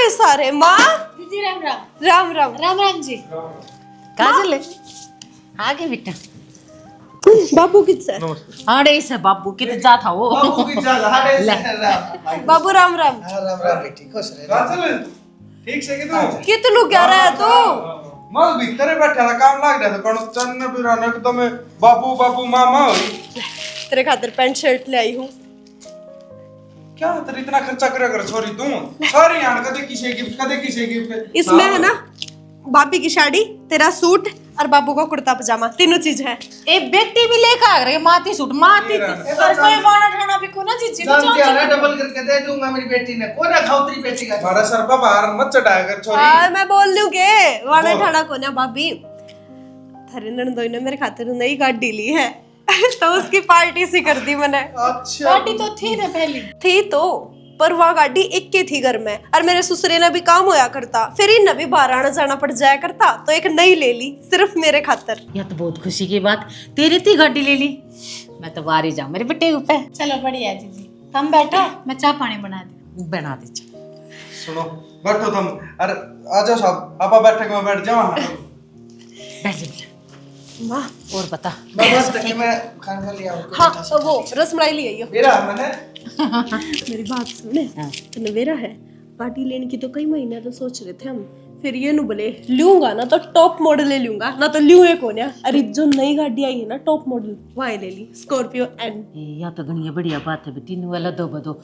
रे सारे। माँ दीदी राम राम। राम राम। राम राम जी। काजल है आगे बेटा बाबू किधर है? हाड़े से बाबू किधर जा था वो बाबू की जा हाड़े से बाबू राम राम। राम राम बेटी खुश रहे काजल ठीक से कि तू कितनु क्या रहा है तू? मल भीतर बैठा था काम लाग रहा था कौन चन्न बिराने एकदम बाबू बाबू मामा होई तेरे खातिर पैंट शर्ट ले आई हूँ। क्या तेरे इतना खर्चा कर छोरी तू सारी यार कदे किसे गिफ्ट इसमें है ना भाभी की साड़ी, तेरा सूट और बाबू का कुर्ता पजामा, तीनों चीज है। ए बेटी भी लेकर आ रहे माती सूट माती पर कोई वाना ठाना भी को ना जीजी जान क्या ना डबल करके दे दूंगा मेरी बेटी ने को ना खाओ तेरी बेटी का मारा सर पर बाहर मत चढ़ाया कर छोरी हाँ मैं बोल लूँ के वाना ठाना को ना भाभी थारे नंदोई ने मेरे खातिर नई गाड़ी ली है तो उसकी पार्टी सी कर दी मैंने। अच्छा गाड़ी तो थी ना पहली। थी तो पर वह गाड़ी एक की थी घर में और मेरे ससुरे ने भी काम होया करता, फिर इन भी बाहर आना जाना पड़ जाया करता तो एक नई ले ली सिर्फ मेरे खातिर। यह तो बहुत खुशी की बात तेरी थी गाड़ी ले ली मैं तो बाहर ही जाऊं मेरे बेटे ऊपर चलो बढ़िया जीजी तुम बैठो मैं चाय पानी बना दी। बना दे सुनो बैठो तुम अरे आ जाओ साहब आप बैठक में बैठ जाओ बैठ जा माँ और बता बस तक मैं खाना खा लिया हूं हाँ तो वो रसमलाई ले आई हो। मेरा मैंने मेरी बात सुने तो नवेरा है पार्टी लेने की तो कई महीने तो सोच रहे थे हम, फिर ये नु बोले लूंगा ना तो टॉप मॉडल ले लूंगा ना तो लूं एक होने। अरे जो नई गाड़ी आई है ना टॉप मॉडल वही ले ली स्कॉर्पियो एन। या तो गणिया बढ़िया बात है बेटी नु वाला दो बदो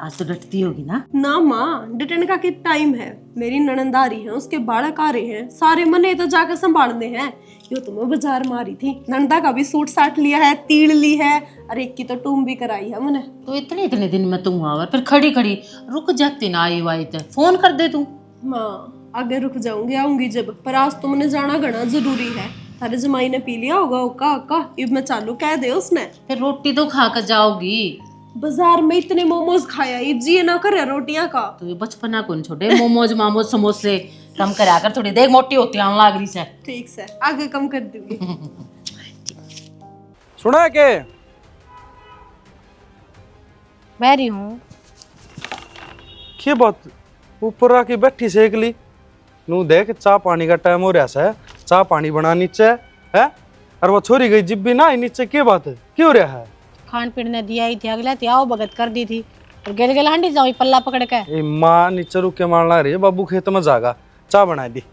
आज तो डटती होगी ना। ना माँ डिटेन का के टाइम है, मेरी ननंद आ रही है उसके बालक आ रहे हैं सारे मने तो जाकर संभालने हैं। यो तो मैं बाजार में आ रही थी नंदा का भी सूट साट लिया है तीड़ ली है और एक की तो टूम भी कराई है मैंने। तो इतने इतने दिन में तुम आवर फिर खड़ी खड़ी रुक जाती ना आई वाई तो फोन कर दे तू। माँ आगे रुक जाऊंगी आऊंगी जब, पर आज तो मैंने जाना घना जरूरी है। थारे जमाई ने पी लिया होगा ओका अब मैं चालू कह दे उसने। फिर रोटी तो खा कर जाओगी। बाजार में इतने मोमोज खाया ये जी ना करे रोटियां का। तो ये बचपना कौन छोड़े मोमोज मामोज समोसे कम करा कर थोड़ी देख मोटी होती आने लाग रही से। ठीक से आगे कम कर दूंगी। सुना के मैं रही हूँ क्या बात ऊपर आके बैठी सेक ली नू देख चाय पानी का टाइम हो रहा है चाय पानी बना नीचे है और वो छोरी गई जिब भी ना नीचे क्या बात है क्यों हो रहा है खान पीन ने दिया ही थी अगला त्याओ भगत कर दी थी और गेल गेल हांडी जाओ पल्ला पकड़ के। ए माँ नीचे रुक के मारना रही है बाबू खेत में जागा चाय बना दी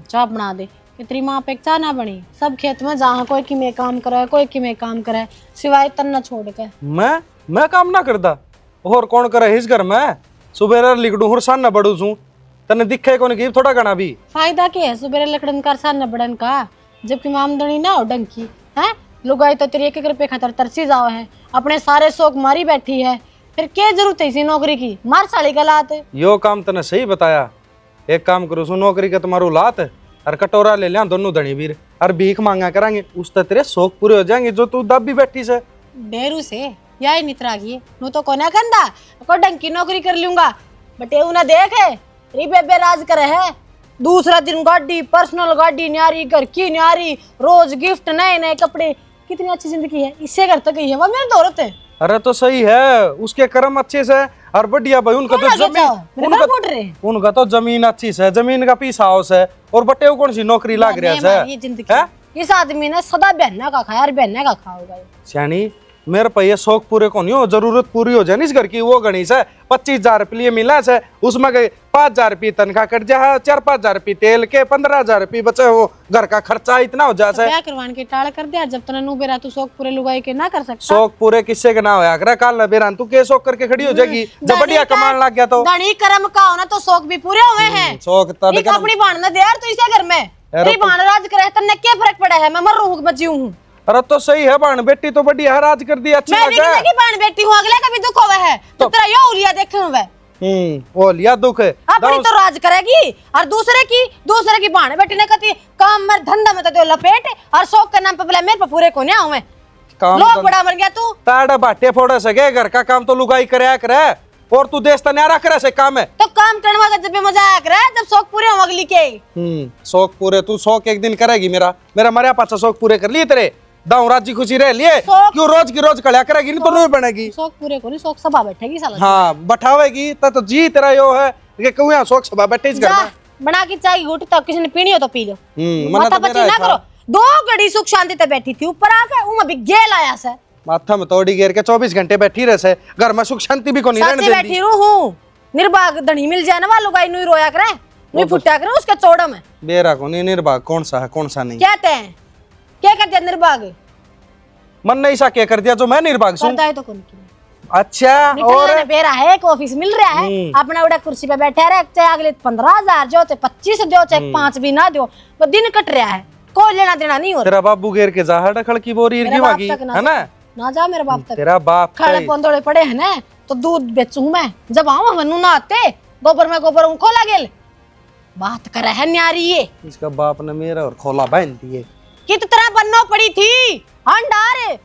चाय बना दे तेरी माँ पे चाय ना बनी सब खेत में जहाँ कोई कि में काम करे कोई कि में काम करे सिवाय तन्ना छोड़ के। मैं काम ना करता और कौन करे इस घर में सुबह लिखडू हुर सान ना बड़ू छू तने दिखे कौन की थोड़ा घना भी फायदा क्या है सुबह लकड़न कर सान न बड़न का जबकि आमदनी ना हो ढंग की है। लुगाई तो तेरी 1-1 रुपये खातर तरसी जाओ है अपने सारे शौक मारी बैठी है फिर क्या जरूरत है इसी नौकरी की मार साड़ी का लात। यो काम तने सही बताया एक काम करो सु नौकरी का तुम्हारू लात और कटोरा ले लिया दोनों धनी वीर और भीख मांगा करांगे उस तक तेरे शौक पूरे हो जाएंगे जो तू दब भी बैठी से डेरू से या ही नितरा की नु तो कोना कंदा को ढंग की नौकरी कर लूंगा बटे उन्हें देख है री बेबे राज करे है दूसरा दिन गाड़ी पर्सनल गाड़ी न्यारी घर की न्यारी रोज गिफ्ट नए नए कपड़े कितनी अच्छी जिंदगी है इससे घर तक गई है वो मेरे दौरत है। अरे तो सही है उसके कर्म अच्छे से और बढ़िया भाई उनका तो जमीन उनका तो जमीन अच्छी से जमीन का पीस हाउस है और बटे कौन सी नौकरी लाग रहा है ये जिंदगी इस आदमी ने सदा बहना का खाया और बहना का खाओगा सियानी मेरे पे ये शौक पूरे को नहीं हो जरूरत पूरी हो जाए इस घर की वो गणेश है 25,000 रुपये मिला है उसमें 5,000 रुपये तनख्वाह कट जाए 4-5,000 रुपये तेल के 15,000 रुपये बचे वो घर का खर्चा इतना हो जाए क्या करवान के टाल कर दिया जब तक बेरा तू शौक पूरे लुगाई के ना कर सकता शौक पूरे किससे के ना होया करे काल बेरान तू के शौक करके खड़ी हो जाएगी जब बढ़िया कमान लग गया तो धनी कर्म का हो ना तो शौक भी पूरे हुए हैं शौक तब अपनी बाण न दे यार तू इसे घर में तेरी बाण राज करे तन्ने क्या फर्क पड़ा है मैं मर रहूं बची हूं। अरे तो सही है बाण बेटी तो बढ़िया है राज कर दी अच्छी मैं भी किसी की बाण बेटी हूं अगले का भी दुख होवे है तो तेरा यो उलिया देखे हुए वो लिया दुख है अपनी तो राज करेगी और दूसरे की बाण बेटी ने कहती काम में धंधा में तो लपेट और शौक के नाम पे बोला मेरे पे पूरे को नहीं आऊं मैं लोग बड़ा बन गया तू ताड़ा बाटे फोड़े सके घर का काम तो लुगाई करे और तू देश तन्यारा करे से काम है तो काम करने का जब भी मजा आया करे जब शौक पूरे हो अगली के शौक पूरे तू शौक एक दिन करेगी मेरा मरिया पाचा शौक पूरे कर लिए तेरे दाऊ राजी खुशी रह लिए क्यों रोज की रोज कड़ा करेगी नहीं तो नहीं बनेगी शौक पूरे को नहीं शौक सभा बैठेगी साला हाँ बैठावेगी तो जी तेरा यो है के क्यों यहाँ शौक सभा बैठे इस घर जा में? बना के चाय घुट तक किसी ने पीनी हो तो पी लो। मना माथा तो पची मेरा ना है करो। 2 घड़ी सुख शांति ते बैठी थी ऊपर आके उमा भी गेल आया से। माथा में तोड़ी घेर के 24 घंटे बैठी रहे से, घर में सुख शांति भी को नहीं रहने सच्ची बैठी देती। रहूं निर्भाग धनी मिल जाए ना वालों का इनु रोया करे नु फुटा करे उसके चौड़ा में। बेरा को नहीं निर्भाग कौन सा है कौन सा नहीं। कहते हैं क्या कहते हैं निर्भाग? मन नहीं सा क्या कर दिया जो मैं निर्भाग हूँ। पता है तो कौन की अच्छा और निकलने बेरा है एक ऑफिस मिल रहा है अपना उड़ा कुर्सी पे बैठा रहे चाहे अगले 15,000 जो 25 दो चाहे 5 भी ना दो वो दिन कट रहा है कोई लेना देना नहीं हो रहा। तेरा बाबू घेर के जा डखल की बोरी मेरे की बाप वागी तक है ना। ना जा मेरे बाप तक। तेरा बाप खाड़े पोंदोड़े पड़े हैं ना तो दूध बेचूं मैं जब आऊं मनु ना आते गोबर में गोबर उनको लगेल बात करे है न्यारी ये। इसका बाप ने मेरा और खोला बांध दिए कित तरह बनना पड़ी थी हंडार।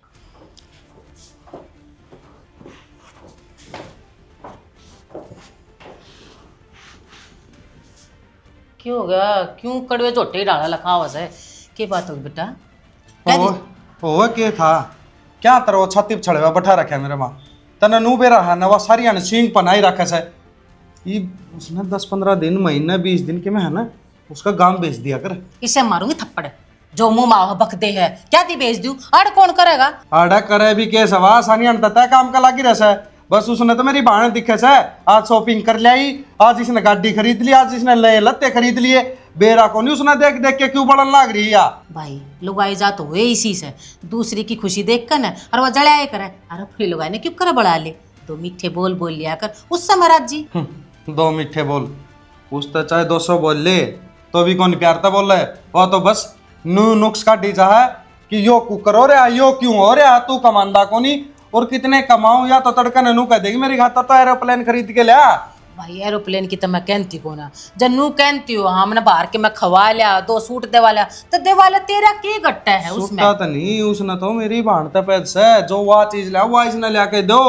क्यों हो गया? क्यों कड़वे झोटे डाला लखा हुआ है? क्या बात होगी बेटा? ओ के था क्या तरह छाती पे छड़े हुआ बैठा रखा मेरे माँ तना नू बेरा है नवा सारिया ने सिंग पनाई रखा से ये उसने 10-15 दिन महीने 20 दिन के में है ना उसका गांव बेच दिया कर। इसे मारूंगी थप्पड़ जो मुंह मावा बकदे है क्या दी बेच दूं आड़ कौन करेगा? आड़ा करे भी के सवा सानिया ने तय काम का लागी रहा है बस उसने तो मेरी बहन दिखे से आज शॉपिंग कर लाई आज इसने गाड़ी खरीद ली आज इसने नए लत्ते खरीद लिए बेरा को नहीं उसने देख देख के क्यों बढ़न लाग रही है। भाई लुगाई जा तो हुए इसी से दूसरी की खुशी देख कर ना और वो जड़ाए करे अरे फिर लुगाई ने क्यों करे बढ़ा ले 2 मीठे बोल बोल लिया कर उससे महाराज जी 2 मीठे बोल उस तो चाहे 200 बोल ले तो भी कौन प्यार था बोल रहा है वो तो बस नू नुक्स का डी चाह कि यो कुकर हो रहा यो क्यों हो रहा तू कमांदा को नहीं और कितने कमाऊं या तो तड़का नू कह देगी मेरी खाता तो एरोप्लेन खरीद के लिया। भाई एरोप्लेन की तो मैं कहती को ना जन्नू कहती हो हमने बाहर के मैं खवा लिया 2 सूट दे वाला तो दे वाला तेरा के गट्टा है उसमें सुनता तो नहीं उसने तो मेरी भानता पैद से जो वो चीज ला वो इसने ला के दो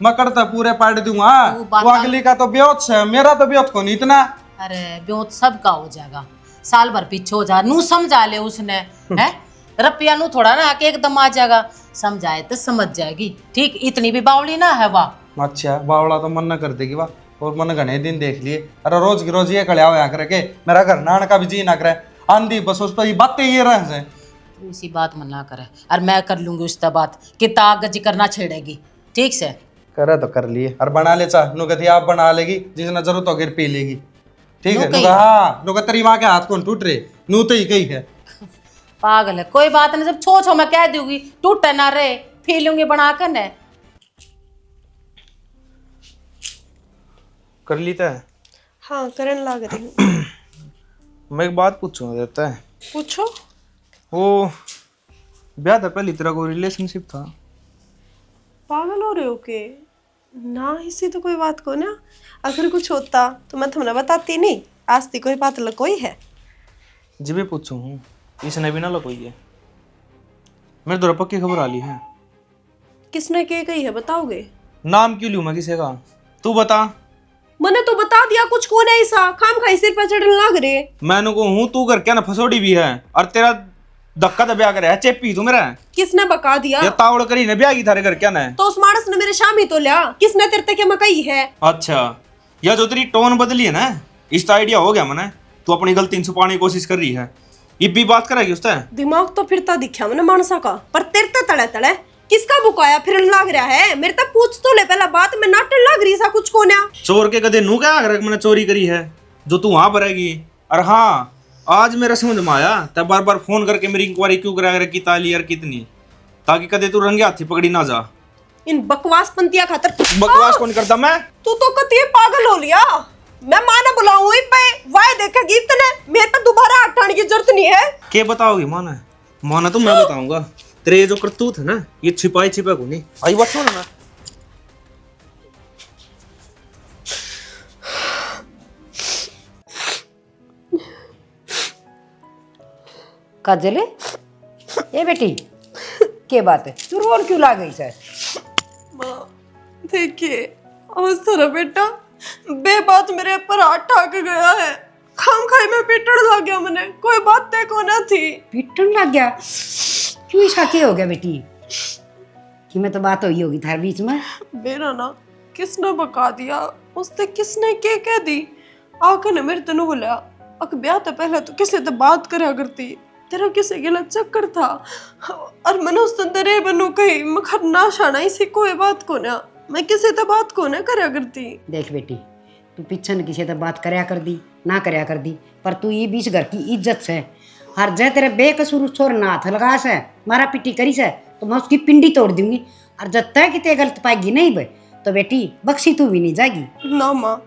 मैं करता पूरे पाड़ दूंगा वो अगली का तो ब्योत से मेरा तो ब्योत को नहीं इतना। अरे ब्योत सबका हो जाएगा साल भर पीछे हो जा नू समझा ले उसने है रपिया नू थोड़ा ना आके एकदम आ जाएगा समझाए तो समझ जाएगी ठीक इतनी भी बावली ना है वाह। अच्छा बावला तो मन न कर देगी वाह और मन घने दिन देख लिए अरे रोज की रोज ये कड़िया हुआ करके मेरा घर नान का भी जी ना करे आंधी बस उस पर ये बातें ये रह से इसी बात में ना करे और मैं कर लूंगी उससे बात कि तागजी करना छेड़ेगी ठीक से करे तो कर लिए और बना ले चाह नु कहती आप बना लेगी जिसने जरूरत हो पी लेगी ठीक है नु हाँ नु तेरी माँ के हाथ कौन टूट रहे नू तो ही कही है पागल है कोई बात नहीं जब छो छो मैं कह दूंगी टूटे ना रे पी लूंगी बना कर न कर ली था। हाँ करन लाग रही हूँ। मैं एक बात पूछूंगा देता है पूछो। वो ब्याह था पहले तेरा कोई रिलेशनशिप था? पागल हो रहे हो के ना इसी तो कोई बात को ना अगर कुछ होता तो मैं तुम्हें बताती नहीं आज ती कोई बात लकोई है जी भी पूछू हूँ इसने भी ना लकोई है मेरे तो पक्की खबर आ ली है। किसने के कही है बताओगे? नाम क्यों लूँ मैं किसी का तू बता। मैंने तो बता दिया कुछ कौन है ऐसा खाम खाई सिर पर चढ़ने लग रहे। मैंने को हूँ तू कर क्या ना फसोड़ी भी है और तेरा धक्का तो ब्याह करे है चेपी तू मेरा किसने बका दिया? ये तावड़ करी ने ब्याह की थारे कर क्या ना तो उस मानस ने मेरे शामी तो लिया किसने तेरे तक मकई है? अच्छा यह जो तेरी टोन बदली है ना इस आइडिया हो गया मने तू अपनी गलती छुपाने की कोशिश कर रही है ये भी बात करेगी उससे दिमाग तो फिरता दिखा मैंने मानसा का पर तेरे तो तड़े तड़े किसका बुकाया फिर लग रहा है मेरे तक पूछ तो ले पहला बात में नाटन लग रही सा कुछ कोन्या चोर के कदे नू क्या अगर मैंने चोरी करी है जो तू वहां पर रहेगी। और हाँ आज मेरा समझ में आया तब बार बार फोन करके मेरी इंक्वायरी क्यों करा रखी ताली यार कितनी ताकि कदे तू रंगे हाथी पकड़ी ना जा। इन बकवास पंतिया खातर बकवास कौन करता मैं तू तो कती पागल हो लिया मैं माना बुलाऊं पे वाय देखेगी इतने मेरे पे दोबारा हटाने की जरूरत नहीं है। क्या बताओगी माना माना तो मैं बताऊंगा तेरे ये जो करतूत है ना ये छिपाई छिपा को नहीं आई बात सुन ना काजले ये बेटी क्या बात है तू रोन क्यों ला गई सर? माँ देखिए आज तेरा बेटा बेबात मेरे पर हाथ ठाक गया है खाम खाई में पीटन लग गया मैंने कोई बात देखो ना थी पीटन लग गया क्यों ऐसा क्या हो गया बेटी कि मैं तो बात हुई होगी थार बीच में मेरा ना किसने बका दिया उसने किसने क्या कह दी आके ने मेरे तनु बोला अक ब्याह तो पहले तो किसी तो बात करा करती, तेरा किसी गलत चक्कर था और मैंने उस तेरे बनू कही मखर ना शाना इसी कोई बात को ना, मैं किसी तो बात को ना करा करती। देख बेटी, तू पीछे न किसी तो बात करया कर दी ना करया कर दी, पर तू ये बीच घर की इज्जत से हर जय तेरे बेकसूर छोर ना हाथ लगा से मारा पिटी करी से तो मैं उसकी पिंडी तोड़ दूंगी, और जब तक कितने गलत पाएगी नहीं बे तो बेटी बख्शी तू भी नहीं जाएगी। ना माँ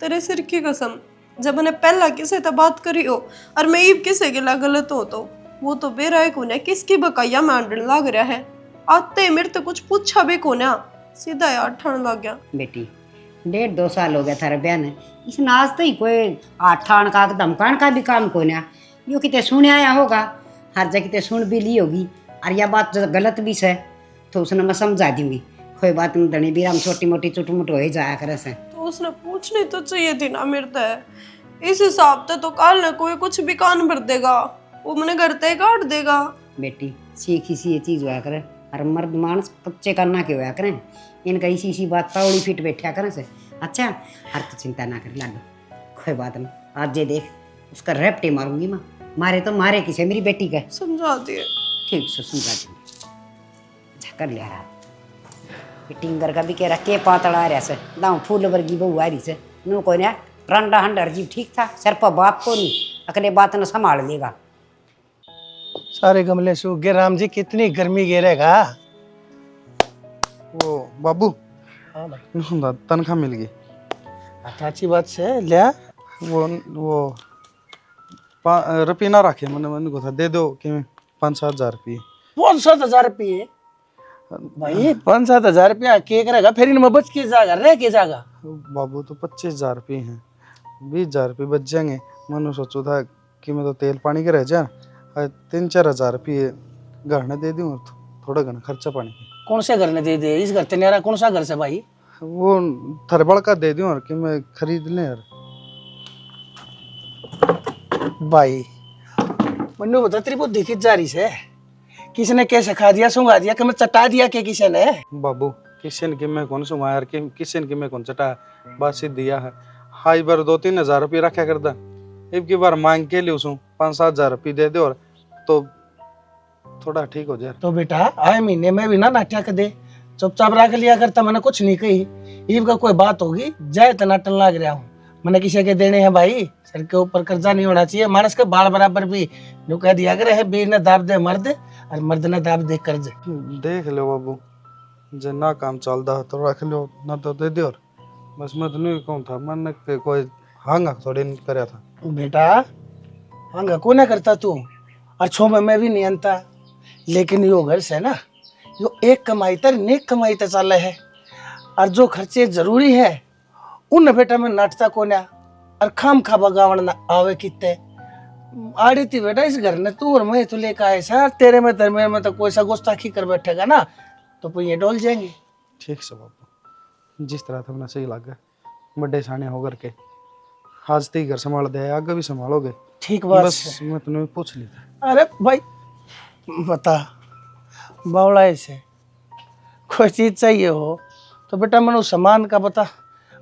तेरे सिर की कसम, जब मैंने पहला किसी तो बात करी हो और मैं ईब किसी के ला गलत हो तो वो तो बेराय को ना किसकी बकाया मांडन लग रहा है, आते मेरे तो कुछ पूछा भी को ना सीधा यार ठण लग गया। बेटी 1.5-2 साल हो गया थारे ब्याह ने, इसने आज तो ही कोई आठान का धमकान का भी काम को ना यो किते सुन आया होगा, हर जगह किते सुन भी ली होगी, और यह बात जो गलत भी है तो उसने मैं समझा दूंगी, कोई बात नहीं धनी भी हम छोटी मोटी चुट मुट हो ही जाया करे से। तो उसने पूछनी तो चाहिए थी ना मेरे से, इस हिसाब से तो काल ने कोई कुछ भी कान भर देगा, वो मैंने घर ते काट देगा। बेटी सीखी सी ये चीज हुआ करे, और मर्द मानस कच्चे करना के हुआ करें, इनका इसी इसी बात तावड़ी फिट बैठा करें से। अच्छा हर तो चिंता ना कर लाडो, कोई बात नहीं, आज ये देख उसका रेपटे मारूंगी मैं, मारे तो मारे किसे मेरी बेटी का समझा दिए। ठीक से समझा दूंगी, कर लिया रहा टिंगर का भी कह रहा के पातड़ा आ रहा से दाऊ फूल वर्गी बहू आ रही से नो कोई ना रंडा हंडर जीव ठीक था, सर पर बाप को नहीं अगले बात न संभाल लेगा। सारे गमले सूख गए, राम जी कितनी गर्मी गिरेगा। वो बाबू हाँ भाई, तनख्वाह मिल गई। अच्छा अच्छी बात से लिया। वो रुपये ना रखे, मैंने को था दे दो कि 5-7 हजार रुपये। 5-7 हजार भाई 5-7 हजार रुपया के करेगा, फिर इनमें बच के जाएगा रह के जाएगा। बाबू तो 25 हजार रुपये हैं, 20 हजार रुपये बच जाएंगे। मैंने सोचा था कि मैं तो तेल पानी के रह जा, 3-4 हजार रुपये घर ने दे दूँ और थोड़ा घना खर्चा पानी। कौन से घर ने दे दे, इस घर तेरा कौन सा घर से भाई? वो थरबड़ का दे दूँ और कि मैं खरीद लें यार। भाई मनु बता तेरी बुद्धि किस जा रही से, किसने कैसे खा दिया सुंगा दिया कि मैं चटा दिया के किसी ने? बाबू किसी ने कि मैं कौन सुंगा यार, कि किसी ने कि मैं कौन चटा, बस ही दिया है। हाई बार 2-3 हजार रुपये रखा करता, एक की बार मांग के लिए उसको 5-7 हजार रुपये दे दे और तो थोड़ा ठीक हो जाए। तो बेटा आए महीने में भी ना नाटक दे, चुपचाप रख लिया करता, मैंने कुछ नहीं कही। ईब का कोई बात होगी जाए तो नाटन लग रहा हूँ, मैंने किसी के देने हैं भाई, सर के ऊपर कर्जा नहीं होना चाहिए। मानस के बाल बराबर भी जो कह दिया करे है, बीर ने दाब दे मर्द और मर्द ने दाब दे कर्ज। देख लो बाबू, जो ना काम चलता तो रख लो, ना तो दे दे और बस। मैं तो नहीं कहूँ था, मैंने कोई हांगा थोड़ी नहीं कराया था। बेटा हंगा को ना करता तू, और छो में मैं भी नहीं अंता, लेकिन यो घर से ना यो एक कमाई तर नेक कमाई तर चल है, और जो खर्चे जरूरी है उन बेटा में नाटता को ना, और खाम खा बगावण ना आवे कितने आड़ी थी बेटा इस घर ने तू और मैं तो लेकर आए सर, तेरे में दरमियान में तो कोई सा गुस्ताखी कर बैठेगा ना तो फिर ये डोल जाएंगे। ठीक से बाबू, जिस तरह था मैंने सही लगा, बड़े साने होकर के आज तक घर संभाल दे, आगे भी संभालोगे। ठीक बात बस मैं तुम्हें पूछ ली था। अरे भाई बता बावड़ा ऐसे कोई चीज चाहिए हो तो बेटा मनु सामान का बता,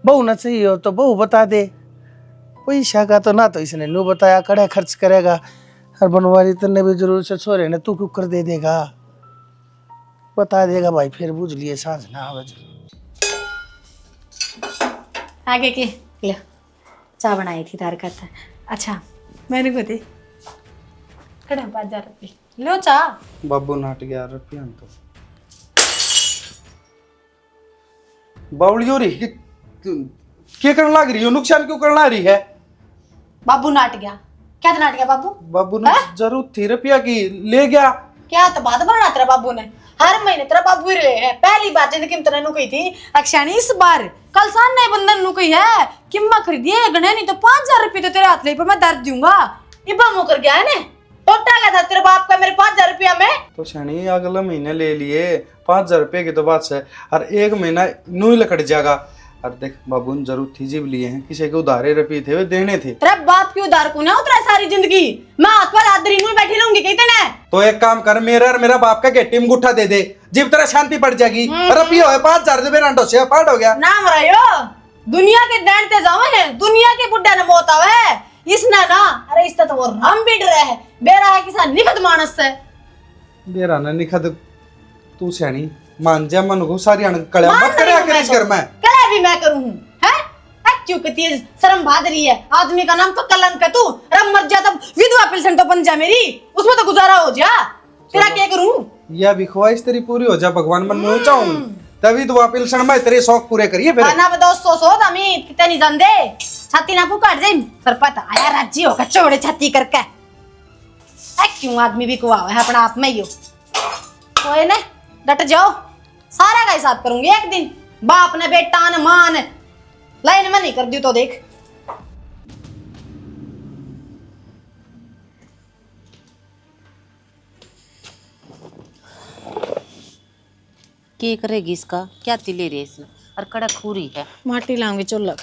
बहू ना चाहिए हो तो बहू बता दे, पैसा का तो ना तो इसने नू बताया कड़े खर्च करेगा, और बनवारी तने भी जरूर से छोरे ने तू कुकर दे देगा, बता देगा भाई, फिर बुझ लिए सांस ना आवे। आगे के ले चाय बनाई थी तार करता। अच्छा मैंने को दी कड़े 5,000 रुपये लो चाह। बाबू नाट गया रुपया तो बावली हो रही क्या करने लग रही हो, नुकसान क्यों करना रही है? बाबू नाट गया, क्या था नाट गया बाबू? बाबू ने जरूरत थी रुपया की, ले गया। क्या तो बात बना तेरा बाबू ने, हर महीने तेरा बाबू ही रहे है। पहली बार जिंदगी में तेरा नु कही थी अक्षानी, इस बार कल सामने बंदन नु कही है कि मैं खरीदिए गणे नहीं तो 5,000 रुपये तो तेरे हाथ ले पे मैं दर्द दूंगा। इब्बा मुकर गया है ने, टोटा गया था तेरे बाप का मेरे 5,000 रुपया में। तो शनि अगला महीने ले लिए 5,000 रुपये की तो बात है, और 1 महीना नू ही लकड़ जाएगा। और देख बाबू ने जरूर थी जीव लिए हैं, किसी के उधारे रुपये थे वे देने थे। तेरा बाप की उधार को ना उतरा सारी जिंदगी, मैं हाथ पर हाथ धरी नू बैठी रहूंगी कहते ना। तो एक काम कर, मेरा और मेरा बाप का गेटी में गुट्ठा दे दे, जीव तेरा शांति पड़ जाएगी। रुपये हो 5,000 रुपये से पार्ट हो गया ना मरायो दुनिया के डांटते जावे है, दुनिया के बुड्ढा ने मौत आवे है इसने ना। अरे इससे तो वो राम भी डरे है, बेरा है किसान निखत मानस से। बेरा ना निखत तू सैनी मान जा मन को सारी अण कळ्या मत करया कर इस घर में। कले भी मैं करूं हूं है? क्यों कहती है शर्म भादरी है, आदमी का नाम तो कलंक है। तू रब मर जा तब विधवा पेंशन तो बन जा मेरी, उसमें तो गुजारा हो जा। तेरा क्या करूं? या भी ख्वाहिश तेरी पूरी हो जा भगवान मन में चाहूं तभी तो पेंशन में तेरे शौक पूरे करिए फिर। खाना बताओ सो अमित कितने नहीं जानते, छाती ना पुकार जाए पर पता आया राज्य होगा चौड़े छाती करके। क्यों आदमी भी कुआ है अपना आप में ही हो। कोई ने डट जाओ, सारा का हिसाब करूंगी एक दिन। बाप ने बेटा ने मां ने लाइन में नहीं कर दी तो देख। क्या करेगी इसका, क्या तिले रही इसने, और कड़ा खूरी है। माटी लाऊंगी चुल्लक।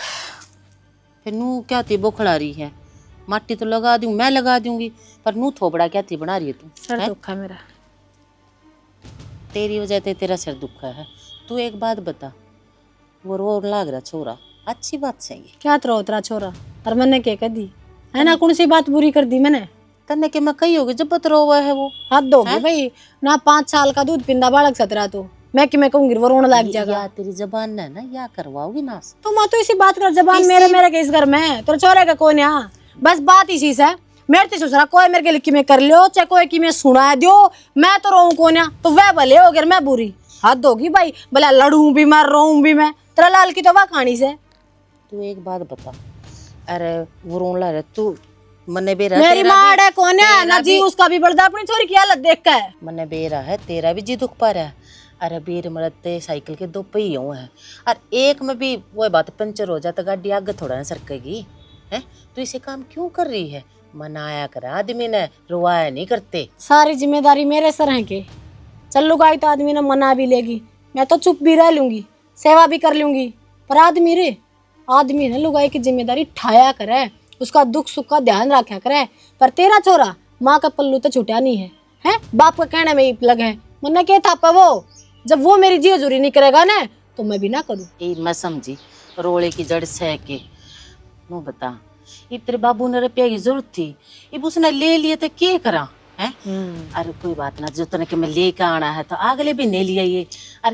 फिर नू क्या थी बोखड़ा रही है, माटी तो लगा दूं मैं लगा दूंगी, पर नू थोबड़ा क्या थी बना रही है तू। सर दुखा मेरा, तेरी वजह से तेरा सिर दुखा है। तू एक बात बता, वो रो लाग रहा छोरा, अच्छी बात सही है। क्या तरो तेरा छोरा, और मैंने क्या कर दी है ना, कौन सी बात बुरी कर दी मैंने? तन्ने के मैं कही होगी जब बत रो हुआ है वो। हद होगी भाई ना, 5 साल का दूध पिंदा बालक सतरा तो मैं कि मैं कहूंगी वो रोने लग जाएगा। या तेरी जबान है ना, या करवाओगी नास। तो मैं तो इसी बात कर, जबान मेरे के इस घर में तेरे छोरे का कौन है? बस बात इसी से मेरे ते ससुरा कोई मेरे के लिखी में कर लियो चाहे कोई की में सुना दियो, मैं तो रोऊं कौन है? तो वह भले हो गया मैं बुरी। हद होगी भाई, भला लड़ूं भी मैं रोऊं भी मैं, तेरा लाल की तो वह कहानी से। तू एक बात बता, अरे वो रोन ला रहा तू मने बेरा, मेरी मां है कौन है ना जी, उसका भी बर्दा अपनी छोरी की हालत देख के मने बेरा है, तेरा भी जी दुख पा रहा है। अरे बीर मरते साइकिल के 2 पहियों हैं, और एक में भी वो बात पंचर हो जाता गाड़ी आगे थोड़ा ना सरकेगी है। तो इसे काम क्यों कर रही है? मनाया कर आदमी ने, रुवाया नहीं करते। सारी जिम्मेदारी मेरे सर है के चल लुगाई तो आदमी ने मना भी लेगी, मैं तो चुप भी रह लूंगी, सेवा भी कर लूंगी, पर आदमी ने लुगाई की जिम्मेदारी ठाया करे, उसका दुख सुख का ध्यान रखा करे। पर तेरा छोरा माँ का पल्लू तो छुटा नहीं है, हैं? बाप का कहने में ही लग है। मन्ना क्या था पर वो जब वो मेरी जी हजूरी नहीं करेगा ना तो मैं भी ना करूँ। मैं समझी रोले की जड़ सह के। नो बता, ये तेरे बाबू ने रुपया की जरूरत थी, अब उसने ले लिए तो क्या करा है? अरे कोई बात ना, जो तने के मैं लेके आना है तो अगले भी नहीं लिया ये।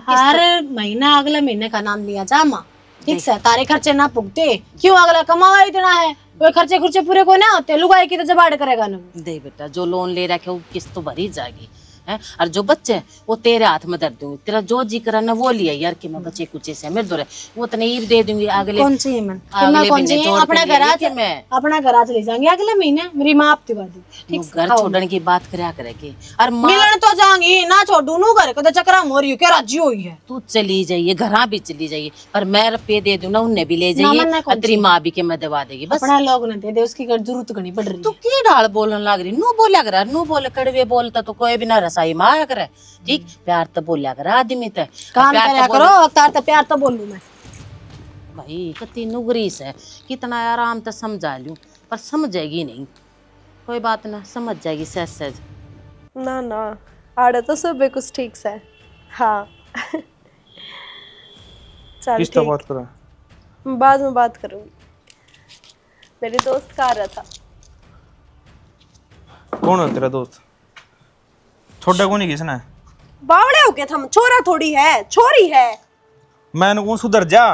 हर महीना अगले महीने का नाम लिया जा माँ, ठीक से तारे खर्चे ना पुगते क्यों? अगला कमावा इतना है, वो खर्चे खुर्चे पूरे को ना होते, लुगाई की तो जबाड़ करेगा ना। दे बेटा, जो लोन ले रखे वो किस्त तो भरी जाएगी है, और जो बच्चे हैं वो तेरे हाथ में दर दूंगी। तेरा जो जी करा ना वो लिया यार कि मैं बच्चे कुछ से मेरे दो वो तो नहीं दे दूंगी अगले। कौन सी मैं अगले कौन सी महीने अपना घर आज अपना घर आज ले जाएंगे अगले महीने, मेरी माँ आप दिवादी ठीक से घर छोड़ने की बात करया करेगी। और मिलन तो जाऊंगी ना, छोड़ू नू घर को तो चक्रा मोरी क्या राजी हुई है। तू चली जाइए, घर भी चली जाइए, पर मैं रुपये दे दूं ना, उन्हें भी ले जाइए, और तेरी माँ भी के मैं दवा देगी। बस अपना लोग न दे दे, उसकी जरूरत घनी पड़ रही। तू की डाल बोलने लग रही, नू बोला कर, नू बोले कड़वे बोलता तो कोई भी ना रसाई माँ करे। ठीक, प्यार तो बोलिया कर आदमी ते, काम करया करो, अवतार तो प्यार तो बोलूं मैं। भाई कितनी नुगरी से कितना आराम से समझा लूं, पर समझेगी नहीं। कोई बात ना, समझ जाएगी सहज सहज। ना ना आड़े तो सब कुछ ठीक से। हाँ चल किसका ठीक, बात कर रहा है? बाद में बात करूंगी। मेरी दोस्त का आ रहा था। कौन है तेरा दोस्त? छोटा कौन ही किसने? बावड़े हो गए थम, छोरा थोड़ी है छोरी है। मैंने कौन सुधर जा,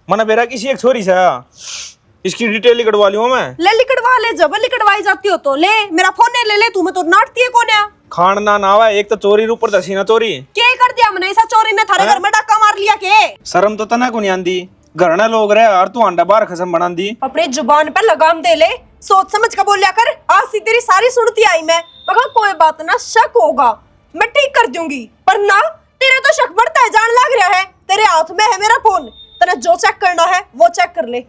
मना बेरा किसी एक छोरी से इसकी डिटेल लिखवा लियो मैं। ले लिखवा ले, जब लिखवाई जाती हो तो ले, मेरा फोन ले ले, तू में तो नाटती है कौन है? खान ना आवा, एक तो चोरी ऊपर दसी ना चोरी। क्या कर दिया मैंने? ऐसा चोरी ने थारे घर में डाका मार लिया के? शर्म तो तना को नहीं आंदी, घर ना लोग रहे और तू अंडा बार खसम बना दी। अपने जुबान पर लगाम दे ले, सोच समझ कर बोलिया कर। आज सी तेरी सारी सुनती आई मैं, मगर कोई बात ना, शक होगा मैं ठीक कर दूंगी, पर ना तेरे तो शक बढ़ता है, जान लग रहा है। तेरे हाथ में है मेरा फोन, तेने जो चेक करना है वो चेक कर ले,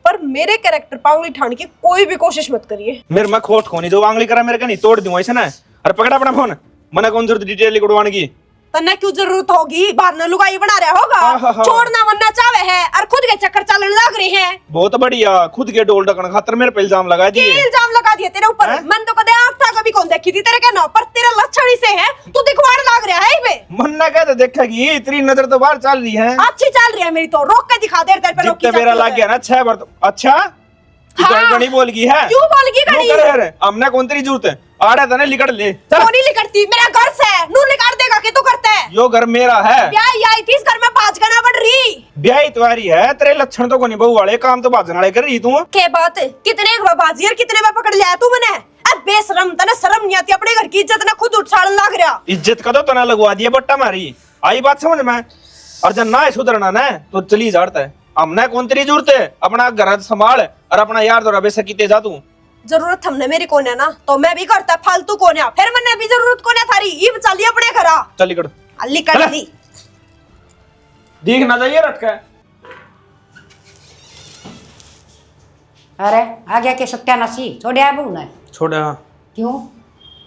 पर मेरे कैरेक्टर पांगली ठाण की कोई भी कोशिश मत करिए। मेरे मैं खोट खोनी जो आंगली करा मेरे का नहीं तोड़ दूं ऐसा ना। अरे पकड़ा अपना फोन, मना कौन जरूरत डिटेल लिखवाने की? तन्ने क्यों जरूरत होगी? बाहर न लुगाई बना रहा होगा, छोड़ना वरना चावे है, और खुद के चक्कर चलने लग रहे हैं। बहुत बढ़िया, खुद के डोल ढकन खातर मेरे पे इल्जाम लगा दिए। इल्जाम लगा दिए तेरे ऊपर? मन तो कदे आंख था कभी भी कौन देखी थी तेरे के नाम पर, तेरा लक्षण ही से है, तू दिखवाड़ लाग रहा है बे। मन ना कहते देखेगी, तेरी नजर तो बाहर चल रही है। अच्छी चल रही है मेरी तो, रोक के दिखा दे तेरे पे रोक जितने मेरा लग गया ना 6 बार तो। अच्छा हाँ। गणी बोल गई है, क्यों बोल गई गणी? हमने कौन तेरी जरूरत है, आड़ा था ना लिकड़ ले। नहीं लिकड़ती, मेरा घर से है, नू लिकड़ देगा कि तू करता है? यो घर मेरा है, ब्याह आई थी इस घर में, बाज करना पड़ रही। ब्याह तुम्हारी है, तेरे लक्षण तो कोनी बहू वाले, काम तो बाजन वाले कर रही तू। के बात है, कितने बाजी और कितने में पकड़ लिया तू मैंने? अब बेशरम, तने शर्म नहीं आती, अपने घर की इज्जत ना खुद उछाड़न लग रहा। इज्जत का तो ना लगवा दिया बट्टा मारी, आई बात समझ में? और जब ना सुधरना ना तो चली जाता है, हमने कौन तेरी जरूरत है, अपना घर संभाल और अपना यार दोरा बेसा कीते जा तू। जरूरत हमने मेरी कोने ना तो मैं भी करता, फालतू कोने फिर मैंने भी जरूरत कोने थारी, ये चलिए अपने घरा चल लिकड़, अल्ली कर ली। देख ना जाइए रटका। अरे आ गया के सत्यानाशी छोड़िया बहू ने। छोड़ा क्यों?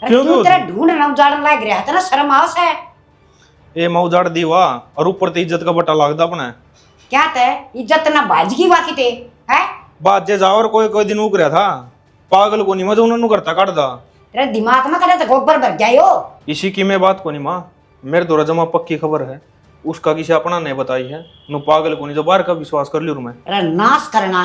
अरे क्यों क्यों तेरा ढूंढना उजाड़न लग रहा है, तेरा शर्म आवस है? ए मैं उजाड़ दी वाह, और ऊपर तो इज्जत का बट्टा लगता अपने। क्या ते इज्जत ना बाजगी बाकी ते है? बात जे जाओ और कोई दिन उग रहा था, पागल को नहीं मैं उन्होंने करता काट दा। तेरे दिमाग में करे तो गोबर भर गया यो। इसी की मैं बात को नहीं माँ, मेरे तो रजमा पक्की खबर है, उसका किसी अपना नहीं बताई है, नु पागल को नहीं जो बाहर का विश्वास कर लियो मैं। अरे नाश करना,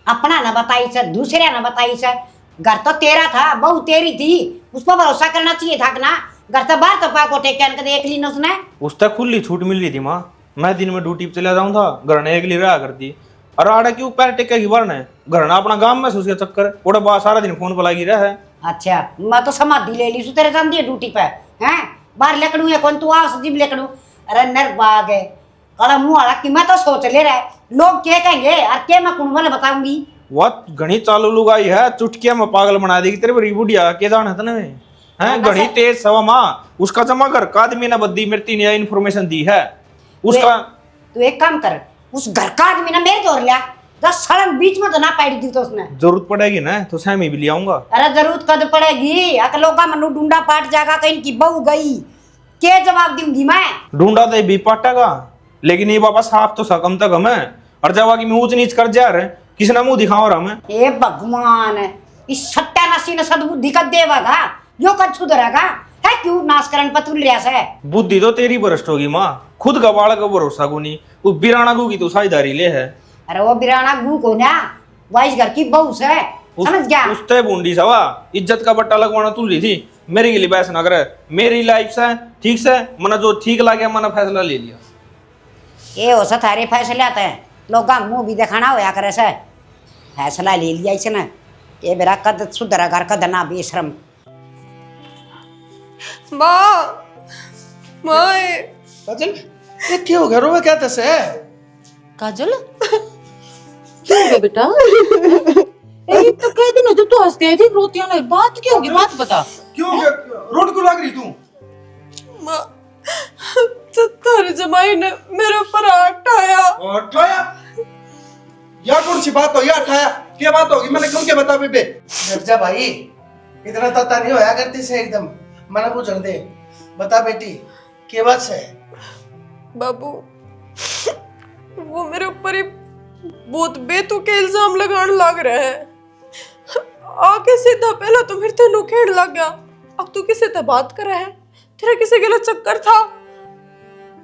अपना न बताई से दूसरे न बताई से, घर तो तेरा था, बहू तेरी थी, उस पर भरोसा करना चाहिए था ना। घर तो बाहर तो पाको टेकन के देख ली न उसने। उस तक खुली छूट मिल रही थी माँ, मैं दिन में ड्यूटी पे चला जाऊँ था, घर ने अगली रहा करती, और आड़ा क्यों पैर टेके की बार ने घर ना अपना गांव में उसके चक्कर ओड़ा बा सारा दिन फोन पर लगी रहा है। अच्छा मैं तो समाधि ले ली सु तेरे जान दिए ड्यूटी पे हैं, बाहर लकड़ू है कौन तू आ सजीब लकड़ू। अरे नर बाग है काला मुंह वाला कि मैं तो सोच ले रहा है लोग क्या कहेंगे और क्या मैं कुण वाले बताऊंगी। वह घनी चालू लुगाई है, चुटकिया में पागल बना देगी तेरे बड़ी बुढ़िया के जाना था ना हैं, घनी तेज सवा माँ, उसका जमा कर का आदमी ने बद्दी मेरे तीन इन्फॉर्मेशन दी है उसका। तू एक काम कर, उस घर का आदमी ना मेरे जोर लिया 10 साल बीच में तो ना पैड़ी दी तो उसने। जरूरत पड़ेगी ना तो सहमी भी ले आऊंगा। अरे जरूरत कद पड़ेगी, अकलों का मनु ढूंढा पाट जाएगा कहीं की बहू गई, क्या जवाब दूंगी मैं? ढूंढा तो भी पाटेगा, लेकिन ये बाबा साफ तो सकम तक हमें, और जब कि मैं ऊंच नीच कर जा रहे किसी ने मुंह दिखाओ रहा मैं। ए भगवान, इस सत्यानाशी ने सद्बुद्धि का देवागा, यो कद सुधरेगा है? क्यों नाशकरण पतुल रियास है? बुद्धि तो तेरी भ्रष्ट होगी माँ, खुद का बाल का भरोसा को नहीं, वो बिराना को की तो साझेदारी ले है। अरे वो बिराना गू को ना वाइस घर की बहू से समझ गया? उसते बूंदी सवा इज्जत का बट्टा लगवाना तुल रही थी, मेरे के लिए बहस ना करे, मेरी लाइफ से ठीक से मना जो ठीक लगे मना फैसला ले लिया। ये हो थारे फैसले आते हैं, लोग मुंह भी दिखाना होया करे से फैसला ले लिया इसने, ये मेरा कद सुधरा घर कद ना बेशरम। माँ माँ काजल ये क्या हो गया, रोवे क्या तसे? काजल क्यों हो गया बेटा? ये तो कई दिन हो जो तू हंसती आई थी, रोती हो ना, बात क्या होगी, बात बता। क्यों हो गया, रोड क्यों लग रही तू? माँ तो तेरे जमाई ने मेरे ऊपर हाथ आया। उठाया यार, कौन सी बात हो यार, उठाया क्या बात होगी, मैंने क्यों क्या बता बेबे? जा भाई, इतना ताता नहीं होया करती से एकदम, मैंने पूछ दे, बता बेटी क्या बात से? बाबू वो मेरे ऊपर ही बहुत बेतुके इल्जाम लगाने लग रहे हैं, आके सीधा पहला तो मेरे तेनू खेड़ लग गया, अब तू किसी से बात कर रहा है, तेरा किसी गलत चक्कर था,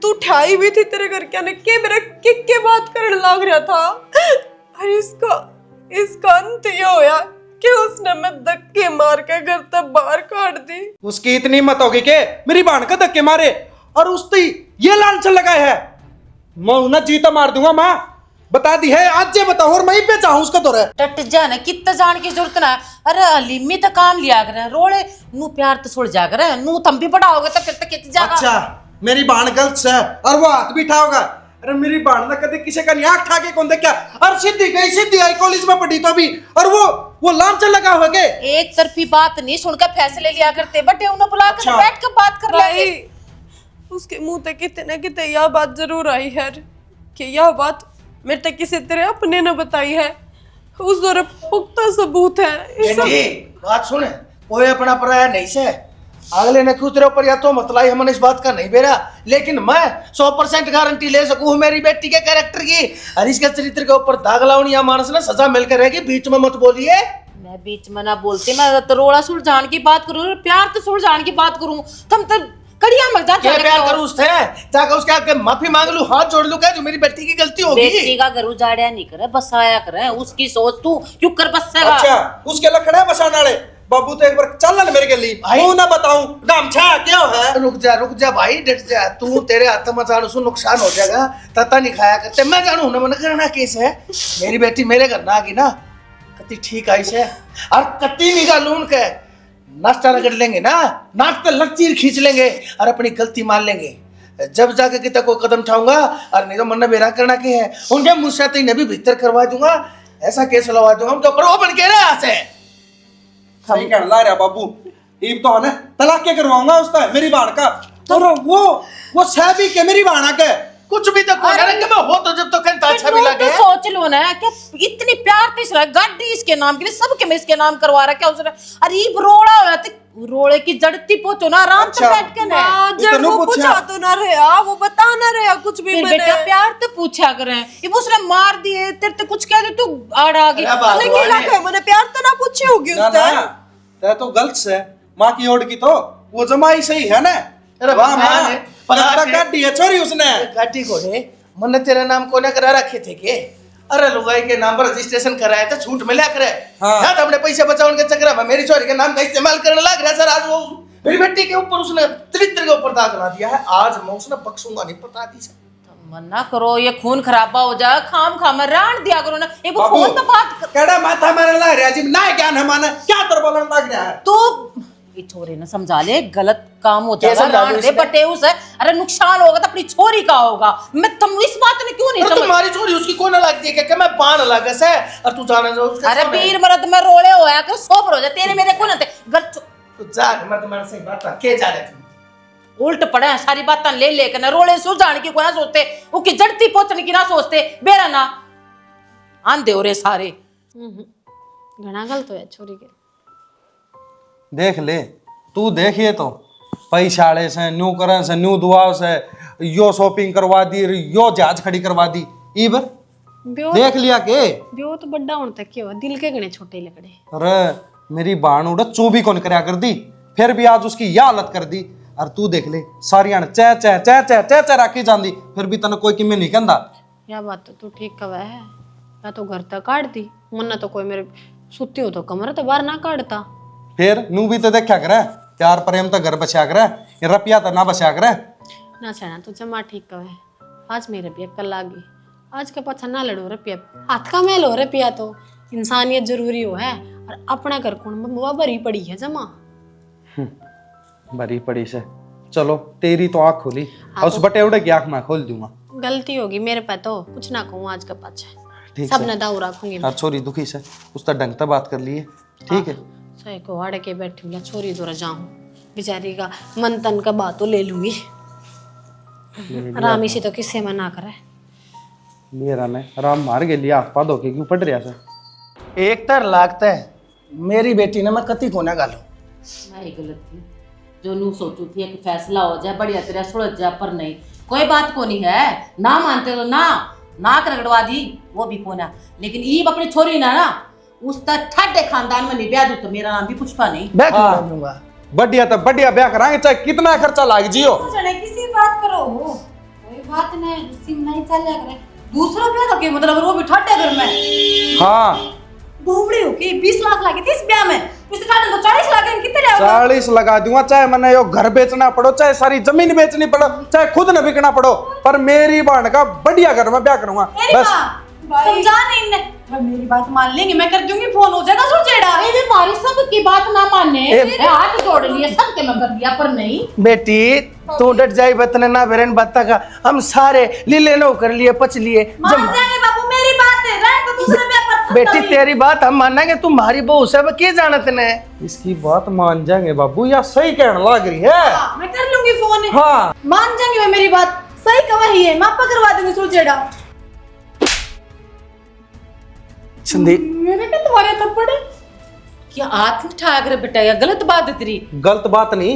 तू ठाई भी थी तेरे घर के आने के मेरा किक के बात करने लग रहा था। अरे इसका अंत ये होया कि उसने मैं धक्के मार के घर तक बाहर काट दी। उसकी इतनी हिम्मत होगी के मेरी बहन का धक्के मारे, और उसकी ये लालच लगाए है, मैं उन्हें जीता मार दूंगा। माँ बता दी है आज, जे बताओ और मैं ही पे चाहूं उसका तो रहे टट जाना कितना जान की जरूरत ना, अरे लिम्मी तो काम लिया करे रोड़े नू प्यार तो छोड़ जा करे, नू तम भी बड़ा होगा तो फिर तक कित जागा। अच्छा मेरी बहन गलत है और वो हाथ भी उठाओगा, अरे मेरी बहन ना कभी किसी का नहीं आँख ठा के कौन देखा, और सीधी गई सीधी आई कॉलेज में पढ़ी तो अभी, और वो लालच लगा हुआ के एक तरफी बात नहीं सुनकर फैसले लिया करते, बटे उन्हें बुला कर अच्छा। बैठ कर बात कर लेंगे। उसके मुंह तक कितने कितने यह बात जरूर आई है कि यह बात मेरे तक किसी तरह अपने ने बताई है, उस दौर पुख्ता सबूत है। बेटी बात सुने, कोई अपना पराया नहीं से, अगले ने क्यों तेरे ऊपर या तो मतलाई हमने इस बात का नहीं बेरा, लेकिन मैं 100% गारंटी ले सकूं मेरी बेटी के कैरेक्टर की, और इसके चरित्र के ऊपर दाग लाऊं या मानस ने सजा मिलकर रहेगी, बीच में मत बोलिए। मैं बीच में ना बोलते, मैं तो रोड़ा सुलझाने की बात करूं, प्यार तो सुलझाने की बात करूं, तुम तो कड़िया मर जा। क्या प्यार करूं उससे? जाकर उसके आगे माफी मांग लूं, हाथ जोड़ लूं, क्या जो मेरी बेटी की गलती होगी? बेटी का घर उजाड़िया नहीं करे, बसाया करे, उसकी सोच तू क्यों कर बसेगा? अच्छा उसके लखड़े बसाने वाले बाबू तो एक बार चल ना मेरे के लिए, तू ना बताऊं गामछा क्यों है? रुक जा भाई, डट जा तू, तेरे हाथ में जानो सु नुकसान हो जाएगा, तता नहीं खाया करते, मैं जानू ना मन करना केस है। मेरी बेटी मेरे घर ना आगी ना, कति ठीक आई से, और कति निकालून के नाश्ता रगड़ लेंगे ना, नाक पे लकीर खींच लेंगे और अपनी गलती मान लेंगे। जब जाके कितना कोई कदम उठाऊंगा और नहीं तो मन बेरा करना के है, उनके मुंह से तो भी भीतर करवा दूंगा, ऐसा केस लगा दूंगा हम तो पर बन के रहा से। सही कहना ला रहा बाबू, ईब तो है तलाक के करवाऊंगा उसका मेरी बाण का, और वो सहबी के मेरी बाणा के कुछ भी तो कोई ना कि मैं हो तो जब तो कहता अच्छा भी लगे। तो सोच लो ना, क्या इतनी प्यार तीस रहा है, गाड़ी इसके नाम की सबके में इसके नाम करवा रहा है, क्या उसने अरे रोड़ा हो तो रोड़े की जड़ती पहुंचो ना आराम से बैठ के ना। जड़ वो पूछा तो ना रहा, वो बता ना रहा कुछ भी। बेटा प्यार तो पूछा करें, ये उसने मार दिए तेरे तो कुछ कह दे तू आड़ आ गई, मैंने प्यार तो ना पूछी होगी उससे। तो गलत से माँ की ओर की तो वो जमाई सही है ना। अरे वाह गाड़ी है चोरी उसने, गाड़ी को है मन तेरा नाम कोने करा रखे थे के? अरे लुगाई के नाम पर रजिस्ट्रेशन कराया था, छूट मिला करे। हाँ तो अपने पैसे बचाने के चक्कर में मेरी चोरी के नाम का इस्तेमाल करने लग रहा है सर। आज वो मेरी बेटी के ऊपर उसने चरित्र के ऊपर दाग ला दिया है, आज मैं उसने बख्शूंगा नहीं, पता दी सर। मना करो, ये खून खराबा हो जाए, खाम खाम रान दिया करो ना, एक वो फोन तो बात केड़ा माथा मारने लग रहा है जी, ना ज्ञान है माने क्या तर बोलने लग रहा है तो ये छोरे ना समझा ले, गलत काम हो जाएगा, रान दे बटे उसे, अरे नुकसान होगा तो अपनी छोरी का होगा। मैं तुम इस बात ने क्यों नहीं समझ? तुम्हारी छोरी उसकी कौन लगती है क्या? मैं पान लगा से और तू जाने दो उसके। अरे वीर मरद में रोले होया कर सोप हो जा, तेरे मेरे कौन थे गल तू जा, मैं तुम्हारे से बात के जा रहे थे उल्ट पड़े हैं सारी बातें ले लेकर ना, रोले सुलझाने की कोई ना सोचते, वो की जड़ती पहुंचने की ना सोचते, बेरा ना आंधे हो रे सारे। घना गलत है छोरी के। देख ले तू, देखिए तो पैसाड़े से न्यू करें से न्यू दुआ से यो शॉपिंग करवा दी, यो जहाज खड़ी करवा दी, इबर देख लिया के ब्यो तो बड़ा होने तक के हो, दिल के गणे छोटे लकड़े। अरे मेरी बाण उड़ा चू भी कौन करया कर दी, फिर भी आज उसकी यह हालत कर दी। और तू देख ले सारिया ने चे चे चे चे चे चे राखी जाती, फिर भी तने कोई किमें नहीं कहंदा। या बात तो तू ठीक कवा है, या तो घर तक काट दी, मन्ना तो कोई मेरे सुती हो तो कमरा तो बाहर ना काटता। फिर नू भी तो देखा करे, प्यार प्रेम तो घर बचा करे, ये रुपया तो ना बचा करे ना छाना तू जमा ठीक कवा है, आज मेरे रुपया कल लागी, आज के पाछा ना लड़ो रुपया, हाथ का मैल हो रुपया तो इंसानियत जरूरी हो है, और अपना घर कौन वो भरी पड़ी है जमा। भरी पड़ी से चलो तेरी तो आँख खोली, और उस बटेवड़े की आँख मैं खोल दूंगा। गलती होगी मेरे पे तो कुछ ना कहूँ आज का पाछा, ठीक सब है न दाऊ रखूंगी। यार छोरी दुखी से उसका ढंग से बात कर लिए, ठीक है। सही को हाड़ के बैठी हूँ, छोरी दूर जाऊँ, बेचारी का मन तन का बात तो ले लूंगी, रामी सी तो किससे मना करे। मेरा ने राम मार के लिए हाथ पाद होके क्यों पड़ रहा था। एक तर लागता है मेरी बेटी ने मैं कति को ना गालो। मैं ही गलत थी जो नू सोचू थी कि फैसला हो जाए बढ़िया तेरा सुलझ जाए, पर नहीं कोई बात को नहीं है, ना मानते तो ना नाक रगड़वा दी वो भी कोना, लेकिन ईब अपनी छोरी ना उस तक ठाडे खानदान में नहीं ब्याह दूं तो मेरा नाम भी पुष्पा नहीं। मैं क्यों कर दूंगा? बढ़िया तो बढ़िया ब्याह कराएंगे, चाहे कितना खर्चा लाग जियो। किसी बात करो कोई बात नहीं, सिम नहीं चल करे दूसरा ब्याह का क्या मतलब, वो भी ठाडे घर में। हाँ बोबड़ी हो के 20 लाख लगे थे इस ब्याह में, इस ठाडे तो 40 लाख हैं, कितने ले आओगे? 40 लगा दूंगा, चाहे मैंने यो घर बेचना पड़ो, चाहे सारी जमीन बेचनी पड़ो, चाहे खुद न बिकना पड़ो, पर मेरी बहन का बढ़िया घर में ब्याह करूंगा बस। समझा नहीं इनने, मेरी बात मान लेंगे, मैं कर दूंगी, फोन हो जाएगा सुरजेड़ा। अरे मारी सब की बात ना माने, हाथ जोड़ लिए सबके मैं कर दिया, पर नहीं बेटी तू डट जाई बतने ना बेरन बत्ता का, हम सारे लीले नो कर लिए पच लिए। मान जाएंगे बाबू मेरी बात है, रह तो दूसरे ब्याह पर बेटी तेरी बात हम मानेंगे, तुम्हारी बहू सब के जानत ने। इसकी बात मान जाएंगे बाबू, या सही कहने लग रही है। मैं कर लूंगी फोन, हाँ मान जाएंगे वे मेरी बात, सही कहा ही है, मापा करवा दूंगी सुरजेड़ा। संदीप मेरे के तुम्हारे थप्पड़ है क्या हाथ उठा कर बेटा, या गलत बात है तेरी। गलत बात नहीं,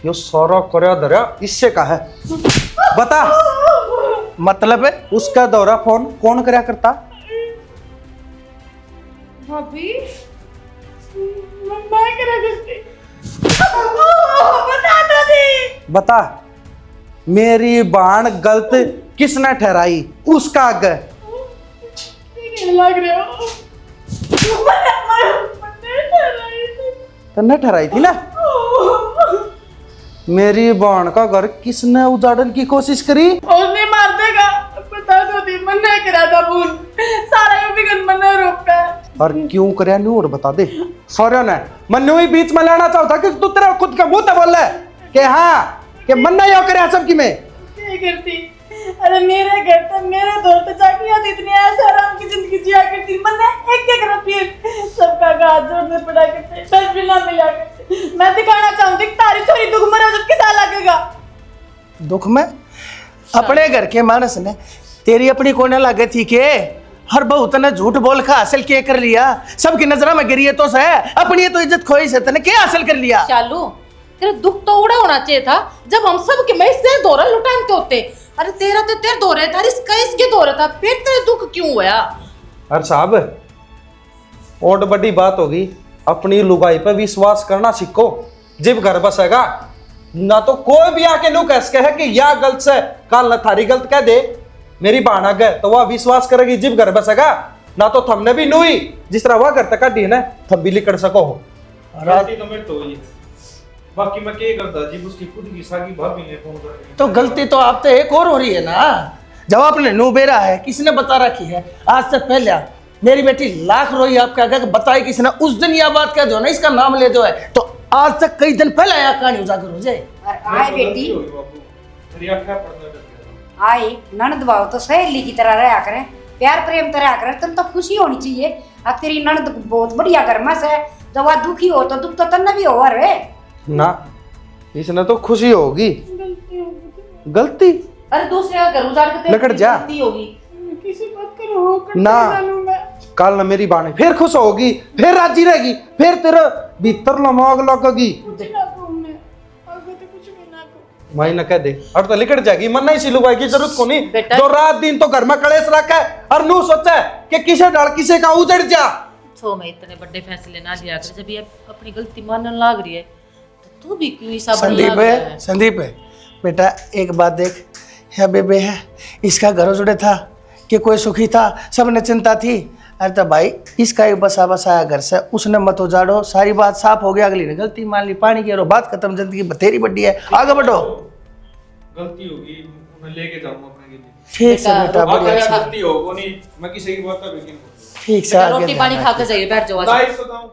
यो सारा करया धरया इससे का है, बता मतलब है उसका दौरा फोन कौन करया करता? भाभी मैं करा गलती बता दो दी। बता, मेरी बाण गलत किसने ठहराई? उसका आगे लग रहे हो तन्ने ठहराई थी ना। मेरी बाण का घर किसने उजाड़ने की कोशिश करी? उसने मार देगा। बता दो दी, मन नहीं करा था भूल, सारा ये बिगन मन रोकता है। और क्यों करे नहीं और बता दे। सौर्य ने मन्नू ही बीच में लाना चाहता कि तू तेरा खुद का मुंह तो बोल रहा है कि हाँ कि मन नहीं हो करे सब की में क्या करती? अरे मेरे घर तो मेरे दौर पे जाके याद इतनी ऐसे आराम की जिंदगी जिया करती। मैंने एक रुपये सबका गाज जोड़ने पड़ा करते, दस भी ना मिला करते। मैं दिखाना चाहूंगी तारी छोरी दुख मरा जब किसा लगेगा। दुख में अपने घर के मानस ने तेरी अपनी कोने लागे थी के हर बहुत ने झूठ बोल का हासिल क्या कर लिया? सबकी नजरों में गिरी है तो सह अपनी तो इज्जत खोई से तने क्या हासिल कर लिया? चालू तेरा दुख तो उड़ा होना चाहिए था जब हम सब के मैं इससे दौरा लुटाते होते। अरे तेरा तो तेरे दौरे था, इसका इसके दौरे था, फिर तेरे दुख क्यों हुआ? अरे साहब और बड़ी बात होगी, अपनी लुगाई पे विश्वास करना सीखो। जब घर बसेगा ना तो कोई भी आके नु कह कि या गलत से कल न थारी गलत कह दे मेरी बाण गए तो वह विश्वास करेगी। जब घर बसेगा ना तो थमने भी नुई जिस तरह वह घर तक दी ना थम भी लिकड़ सको हो। गलती तो मेरी तो हुई है, बाकी मैं क्या करता जी, उसकी खुद की सागी भाभी ने फोन करके। तो गलती तो आप तो एक और हो रही है ना। जब आपने नु बेरा है किसने बता रखी है? आज से पहले मेरी बेटी लाख रोई आपके आगे बताई किसने? उस दिन यह बात क्या जो ना इसका नाम ले जो है तो आज तक कई दिन पहले यह कहानी उजागर हो जाए। और आए बेटी मेरी आंखें पड़ने लग आए ननद भाव तो सहेली की तरह रहा करे, प्यार प्रेम तरह करे, तुम तो खुशी होनी चाहिए। अब तेरी ननद बहुत बढ़िया गर्मस है, जब वह दुखी हो तो दुख तो तन्ने भी हो रे ना। इसने तो खुशी होगी। गलती अरे दूसरे का घर उजाड़ के तेरी लकड़ जा। गलती होगी। किसी बात करो करते ना जानू मैं। कल न मेरी बाणे फिर खुश होगी, फिर राजी रहेगी, फिर तेरा भीतर लमाग लगेगी। कुछ ना कहूं मैं, आगे तो कुछ भी ना कहूं। वही न कह दे और तो लिकड़ जाएगी। मन नहीं सिलू भाई की जरूरत को नहीं। बेटा- जो रात दिन तो घर में कलेश रखा है और नू सोचा है कि किसे डाल किसे का उजड़ जा। छो में इतने बड़े फैसले ना लिया कर, जब ये अपनी गलती मानने लाग रही है तो तू भी क्यों ऐसा बनने संदीप लग गया है? है, संदीप है बेटा एक बात देख, है बेबे है इसका घर जुड़े था कि कोई सुखी था, सबने चिंता थी। अरे तो भाई इसका एक बसा बसाया घर से उसने मत उजाड़ो, सारी बात साफ हो गया। अगली ने गलती मान ली, पानी की बात खत्म, जिंदगी बतेरी बड्डी है, आगे बढ़ो। गलती होगी मैं लेके जाऊंगा अपने के लिए। ठीक से बेटा अगर बढ़िया से। गलती हो नहीं मैं किसी की बात का यकीन ठीक से बेटा, आगे रोटी पानी ध्यान खा के जाइए, बैठ जाओ आज। दाई सदाऊं